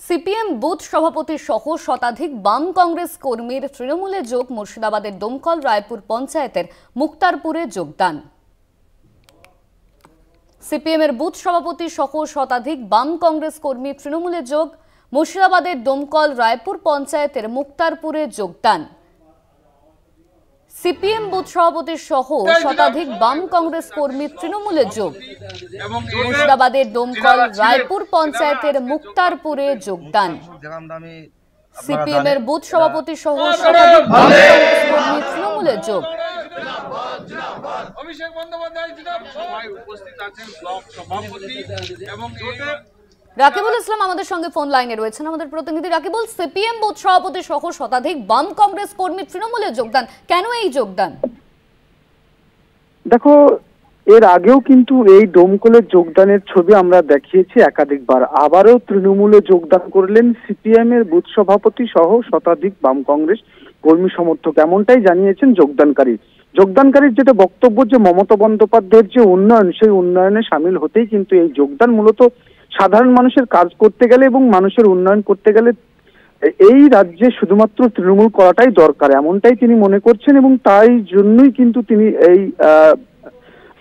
CPM booth সভাপতি সহ শতাধিক বাম কংগ্রেস কর্মীর তৃণমূলে যোগ। মুর্শিদাবাদের দমকল রায়পুর পঞ্চায়েতের মুক্তারপুরে যোগদান। সিপিএমের বুথ সভাপতি সহ শতাধিক বাম কংগ্রেস কর্মী তৃণমূলে যোগ। মুর্শিদাবাদের দমকল রায়পুর পঞ্চায়েতের মুক্তারপুরে যোগদান। সিপিএম বুথ সভাপতি সহ শতাধিক বাম কংগ্রেস কর্মী তৃণমূলে যোগ। মুর্শিদাবাদের দমকল রায়পুর পঞ্চায়েতের মুক্তারপুরে যোগদান। সিপিএমের বুথ সভাপতি সহ শতাধিক বাম কংগ্রেস কর্মী তৃণমূলে যোগ। অভিষেক বন্দ্যোপাধ্যায় সবাই উপস্থিত আছেন, ব্লক সভাপতি এবং রাকিবুল ইসলাম আমাদের সঙ্গে ফোন লাইনে রয়েছেন, আমাদের প্রতিনিধি রাকিবুল। সিপিএম বুথ সভাপতি সহ শতাধিক বাম কংগ্রেস কর্মী তৃণমূলে যোগদান, কেন এই যোগদান? দেখো, এর আগেও কিন্তু এই দমকলের যোগদানের ছবি আমরা দেখিয়েছি একাধিকবার। আবারও তৃণমূলে যোগদান করলেন সিপিএম এর বুথ সভাপতি সহ শতাধিক বাম কংগ্রেস কর্মী সমর্থক, এমনটাই জানিয়েছেন যোগদানকারীর যেটা বক্তব্য যে মমতা বন্দ্যোপাধ্যায়ের যে উন্নয়ন, সেই উন্নয়নে সামিল হতেই কিন্তু এই যোগদান। মূলত সাধারণ মানুষের কাজ করতে গেলে এবং মানুষের উন্নয়ন করতে গেলে এই রাজ্যে শুধুমাত্র তৃণমূল করাটাই দরকার, এমনটাই তিনি মনে করছেন এবং তাই জন্যই কিন্তু তিনি এই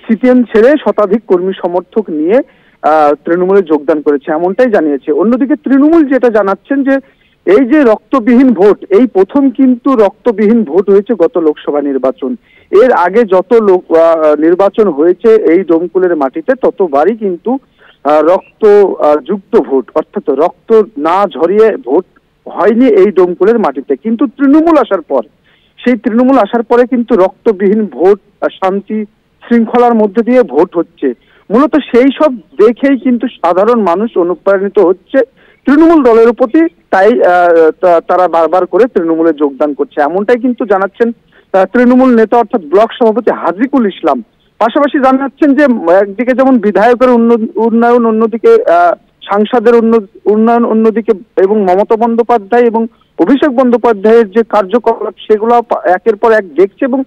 সিপিএম ছেড়ে শতাধিক কর্মী সমর্থক নিয়ে তৃণমূলে যোগদান করেছে, এমনটাই জানিয়েছে। অন্যদিকে তৃণমূল যেটা জানাচ্ছেন যে এই যে রক্তবিহীন ভোট, এই প্রথম কিন্তু রক্তবিহীন ভোট হয়েছে গত লোকসভা নির্বাচন। এর আগে যত নির্বাচন হয়েছে এই দমকলের মাটিতে ততবারই কিন্তু রক্ত যুক্ত ভোট, অর্থাৎ রক্ত না ঝরিয়ে ভোট হয়নি এই দমকলের মাটিতে। কিন্তু তৃণমূল আসার পরে কিন্তু রক্তবিহীন ভোট, শান্তি শৃঙ্খলার মধ্যে দিয়ে ভোট হচ্ছে। মূলত সেই সব দেখেই কিন্তু সাধারণ মানুষ অনুপ্রাণিত হচ্ছে তৃণমূল দলের প্রতি, তাই তারা বারবার করে তৃণমূলে যোগদান করছে, এমনটাই কিন্তু জানাচ্ছেন তৃণমূল নেতা অর্থাৎ ব্লক সভাপতি হাজিকুল ইসলাম। পাশাপাশি জানাচ্ছেন যে একদিকে যেমন বিধায়কের উন্নয়ন, অন্যদিকে সাংসদের উন্নয়ন অন্যদিকে, এবং মমতা বন্দ্যোপাধ্যায় এবং অভিষেক বন্দ্যোপাধ্যায়ের যে কার্যকলাপ সেগুলো একের পর এক দেখছে এবং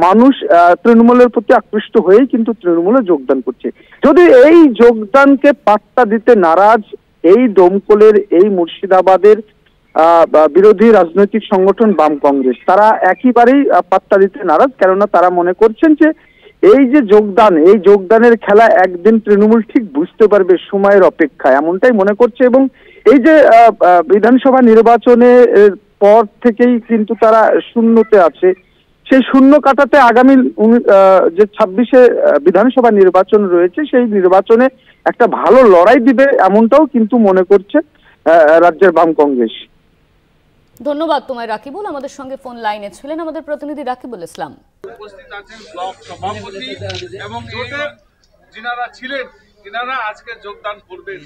মানুষ তৃণমূলের প্রতি আকৃষ্ট হয়েই কিন্তু তৃণমূলে যোগদান করছে। যদি এই যোগদানকে পাত্তা দিতে নারাজ এই দমকলের, এই মুর্শিদাবাদের বিরোধী রাজনৈতিক সংগঠন বাম কংগ্রেস, তারা একেবারেই পাত্তা দিতে নারাজ। কেননা তারা মনে করছেন যে এই যে যোগদানের খেলা একদিন তৃণমূল ঠিক বুঝতে পারবে, সময়ের অপেক্ষা, এমনটাই মনে করছে। এবং এই যে বিধানসভা নির্বাচনের পর থেকেই কিন্তু তারা শূন্যতে আছে, সেই শূন্য কাটাতে আগামী যে 26-এ বিধানসভা নির্বাচন রয়েছে সেই নির্বাচনে একটা ভালো লড়াই দিবে, এমনটাও কিন্তু মনে করছে রাজ্যের বাম কংগ্রেস। ধন্যবাদ তোমায় রাকিবুল। আমাদের সঙ্গে ফোন লাইনে ছিলেন আমাদের প্রতিনিধি রাকিবুল ইসলাম। উপস্থিত আছেন ব্লক সভাপতি এবং যিনারা ছিলেন, তিনারা আজকে যোগদান করবেন।